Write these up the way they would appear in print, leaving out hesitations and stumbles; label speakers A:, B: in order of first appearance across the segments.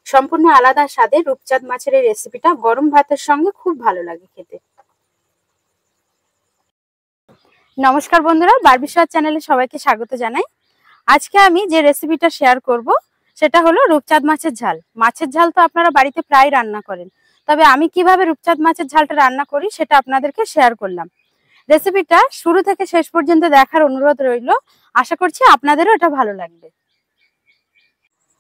A: সম্পূর্ণ আলাদা স্বাদের রূপচাঁদ মাছের এই রেসিপিটা গরম ভাতের সঙ্গে খুব ভালো লাগে খেতে। নমস্কার বন্ধুরা, বারবি স্বাদ চ্যানেলে সবাইকে স্বাগত জানাই। আজকে আমি যে রেসিপিটা শেয়ার করব সেটা হলো রূপচাঁদ মাছের ঝাল। মাছের ঝাল তো আপনারা বাড়িতে প্রায় রান্না করেন, তবে আমি কিভাবে রূপচাঁদ মাছের ঝালটা রান্না করি সেটা আপনাদেরকে শেয়ার করলাম। রেসিপিটা শুরু থেকে শেষ পর্যন্ত দেখার অনুরোধ রইল। আশা করছি আপনাদেরও এটা ভালো লাগবে।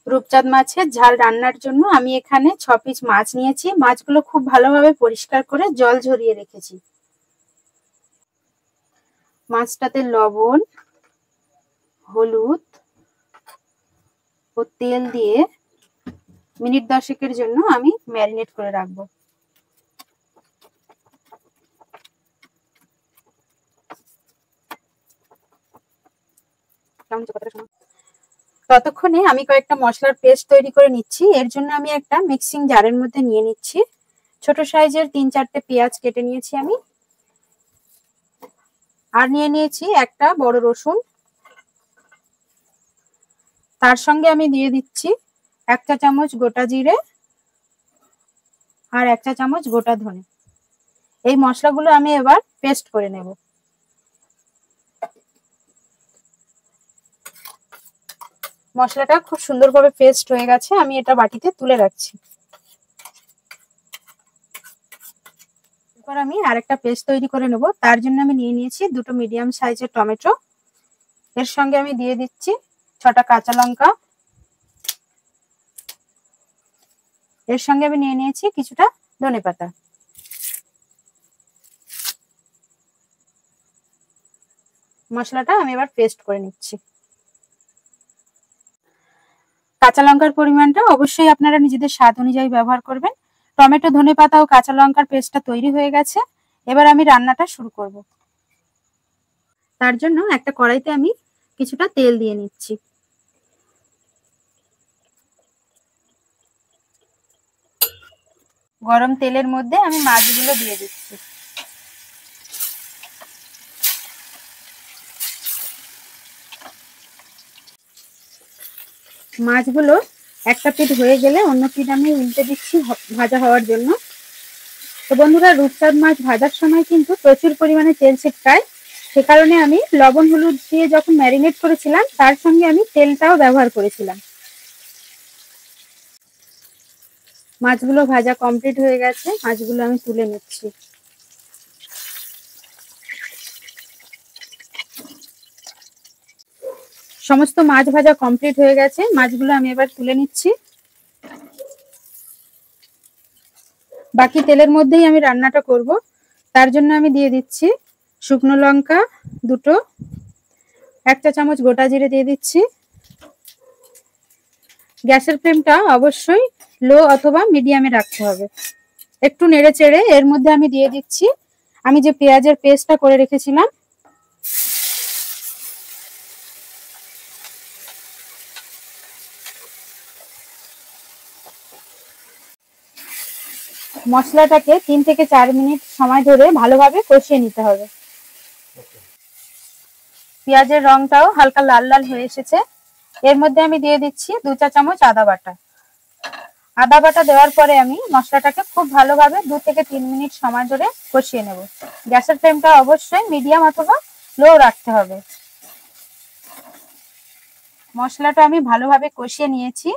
A: রূপচাঁদ মাছের ঝাল রান্নার জন্য আমি এখানে 6 পিস মাছ নিয়েছি। মাছগুলো খুব ভালোভাবে পরিষ্কার করে জল ঝরিয়ে রেখেছি। মাছটাতে লবণ, হলুদ ও তেল দিয়ে মিনিট 10 জন্য আমি ম্যারিনেট করে রাখবো। ততক্ষণে আমি কয়েকটা মশলার পেস্ট তৈরি করে নিচ্ছি। এর জন্য আমি একটা মিক্সিং জারের মধ্যে নিয়ে নিচ্ছি ছোট সাইজের 3-4টে পেঁয়াজ কেটে নিয়েছি আমি, আর নিয়ে নিয়েছি একটা বড় রসুন। তার সঙ্গে আমি দিয়ে দিচ্ছি 1 চা চামচ গোটা জিরে আর 1 চা চামচ গোটা ধনে। এই মশলাগুলো আমি এবার পেস্ট করে নেব। মশলাটা খুব সুন্দরভাবে পেস্ট হয়ে গেছে, আমি এটা বাটিতে তুলে রাখছি। এরপর আমি আরেকটা পেস্ট তৈরি করে নেব। তার জন্য আমি নিয়ে নিয়েছি 2টো মিডিয়াম সাইজের টমেটো। এর সঙ্গে আমি দিয়ে দিচ্ছি 6টা কাঁচা লঙ্কা। এর সঙ্গে আমি নিয়ে নিয়েছি কিছুটা ধনেপাতা। মশলাটা আমি এবার পেস্ট করে নিচ্ছি। কাঁচা লঙ্কার পরিমাণটা অবশ্যই আপনারা নিজেদের স্বাদ অনুযায়ী ব্যবহার করবেন। টমেটো, ধনেপাতা ও কাঁচা লঙ্কার পেস্টটা তৈরি হয়ে গেছে। এবার আমি রান্নাটা শুরু করব। তার জন্য একটা কড়াইতে আমি কিছুটা তেল দিয়ে নিচ্ছি। গরম তেলের মধ্যে আমি মাছগুলো দিয়ে দিচ্ছি। মাছগুলো একটা পিঠ হয়ে গেলে অন্য পিঠ আমি উল্টে দিচ্ছি ভাজা হওয়ার জন্য। তো বন্ধুরা, রূপচাঁদ মাছ ভাজার সময় কিন্তু প্রচুর পরিমাণে তেল ছিটকায়। সে কারণে আমি লবণ হলুদ দিয়ে যখন ম্যারিনেট করেছিলাম তার সঙ্গে আমি তেলটাও ব্যবহার করেছিলাম। মাছগুলো ভাজা কমপ্লিট হয়ে গেছে, মাছগুলো আমি তুলে নিচ্ছি। সমস্ত মাছ ভাজা কমপ্লিট হয়ে গেছে, মাছগুলো আমি এবার তুলে নিচ্ছি। বাকি তেলের মধ্যেই আমি রান্নাটা করব। তার জন্য আমি দিয়ে দিচ্ছি শুকনো লঙ্কা 2টো, 1 চা চামচ গোটা জিরে দিয়ে দিচ্ছি। গ্যাসের ফ্লেমটা অবশ্যই লো অথবা মিডিয়ামে রাখতে হবে। একটু নেড়ে চেড়ে এর মধ্যে আমি দিয়ে দিচ্ছি আমি যে পেঁয়াজের পেস্টটা করে রেখেছিলাম। মশলাটাকে 3 থেকে 4 মিনিট সময় ধরে ভালোভাবে কষিয়ে নিতে হবে। পেঁয়াজের রংটাও হালকা লাল লাল হয়ে এসেছে। এর মধ্যে আমি দিয়ে দিচ্ছি 2 চা চামচ আদা বাটা। আদা বাটা দেওয়ার পরে আমি মশলাটাকে খুব ভালোভাবে 2 থেকে 3 মিনিট সময় ধরে কষিয়ে নেব। গ্যাসের ফ্লেমটা অবশ্যই মিডিয়াম অথবা লো রাখতে হবে। মশলাটা আমি ভালোভাবে কষিয়ে নিয়েছি।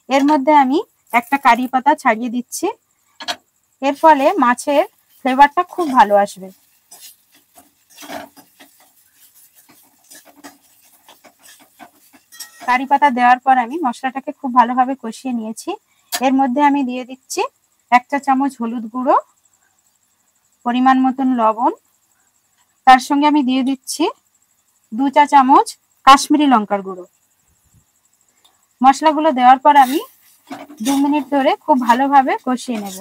A: এর মধ্যে আমি একটা কারি পাতা ছাড়িয়ে দিচ্ছি। এর ফলে মাছের ফ্লেভারটা খুব ভালো আসবে। কারি পাতা দেওয়ার পর আমি মশলাটাকে খুব ভালোভাবে কষিয়ে নিয়েছি। এর মধ্যে আমি দিয়ে দিচ্ছি 1 চা চামচ হলুদ গুঁড়ো, পরিমাণ মতন লবণ। তার সঙ্গে আমি দিয়ে দিচ্ছি 2 চা চামচ কাশ্মীরি লঙ্কার গুঁড়ো। মশলাগুলো দেওয়ার পর আমি 2 মিনিট ধরে খুব ভালোভাবে কষিয়ে নেব।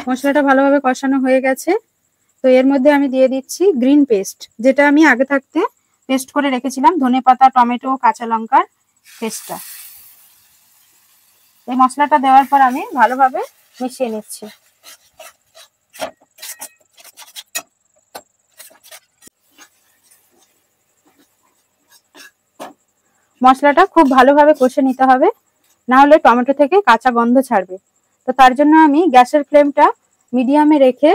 A: মশলাটা ভালোভাবে কষানো হয়ে গেছে। তো এর মধ্যে আমি দিয়ে দিচ্ছি গ্রিন পেস্ট, যেটা আমি আগে থাকতে পেস্ট করে রেখেছিলাম, ধনেপাতা, টমেটো, কাঁচা লঙ্কার পেস্টটা। এই মশলাটা দেওয়ার পর আমি ভালোভাবে মিশিয়ে নিচ্ছি। মশলাটা খুব ভালোভাবে কষে নিতে হবে, না হলে টমেটো থেকে কাঁচা গন্ধ ছাড়বে। তো তার জন্য আমি গ্যাসের ফ্লেমটা মিডিয়ামে রেখে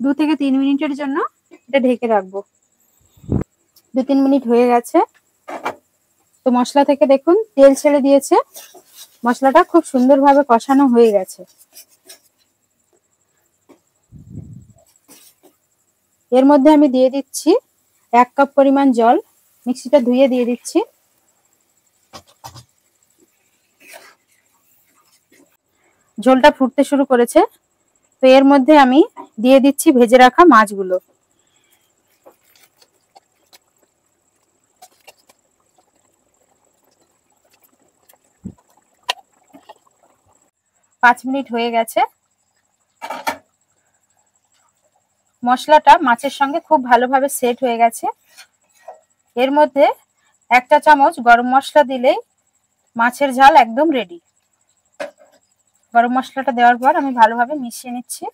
A: 2 থেকে 3 মিনিটের জন্য এটা ঢেকে রাখবো। 2-3 মিনিট হয়ে গেছে। তো মশলা থেকে দেখুন তেল ছেড়ে দিয়েছে, মশলাটা খুব সুন্দরভাবে কষানো হয়ে গেছে। এর মধ্যে আমি দিয়ে দিচ্ছি 1 কাপ পরিমাণ জল, মিক্সিটা ধুয়ে দিয়ে দিচ্ছি। ঝোলটা ফুটতে শুরু করেছে, তো এর মধ্যে আমি দিয়ে দিচ্ছি ভেজে রাখা মাছগুলো। পাঁচ মিনিট হয়ে গেছে। মশলাটা মাছের সঙ্গে খুব ভালোভাবে সেট হয়ে গেছে। এর মধ্যে 1 চা চামচ গরম মশলা দিলেই মাছের ঝাল একদম রেডি। গরম মশলাটা দেওয়ার পর আমি ভালোভাবে মিশিয়ে নিচ্ছি।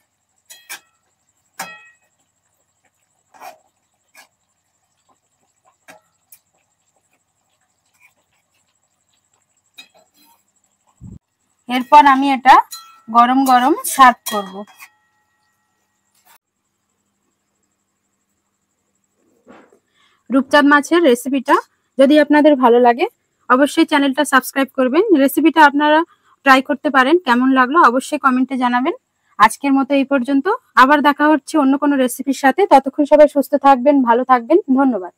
A: এরপর আমি এটা গরম গরম সার্ভ করব। রূপচাঁদ মাছের রেসিপিটা যদি আপনাদের ভালো লাগে অবশ্যই চ্যানেলটা সাবস্ক্রাইব করবেন। রেসিপিটা আপনারা ট্রাই করতে পারেন, কেমন লাগলো অবশ্যই কমেন্টে জানাবেন। আজকের মতো এই পর্যন্ত, আবার দেখা হচ্ছে অন্য কোনো রেসিপির সাথে। ততক্ষণ সবাই সুস্থ থাকবেন, ভালো থাকবেন, ধন্যবাদ।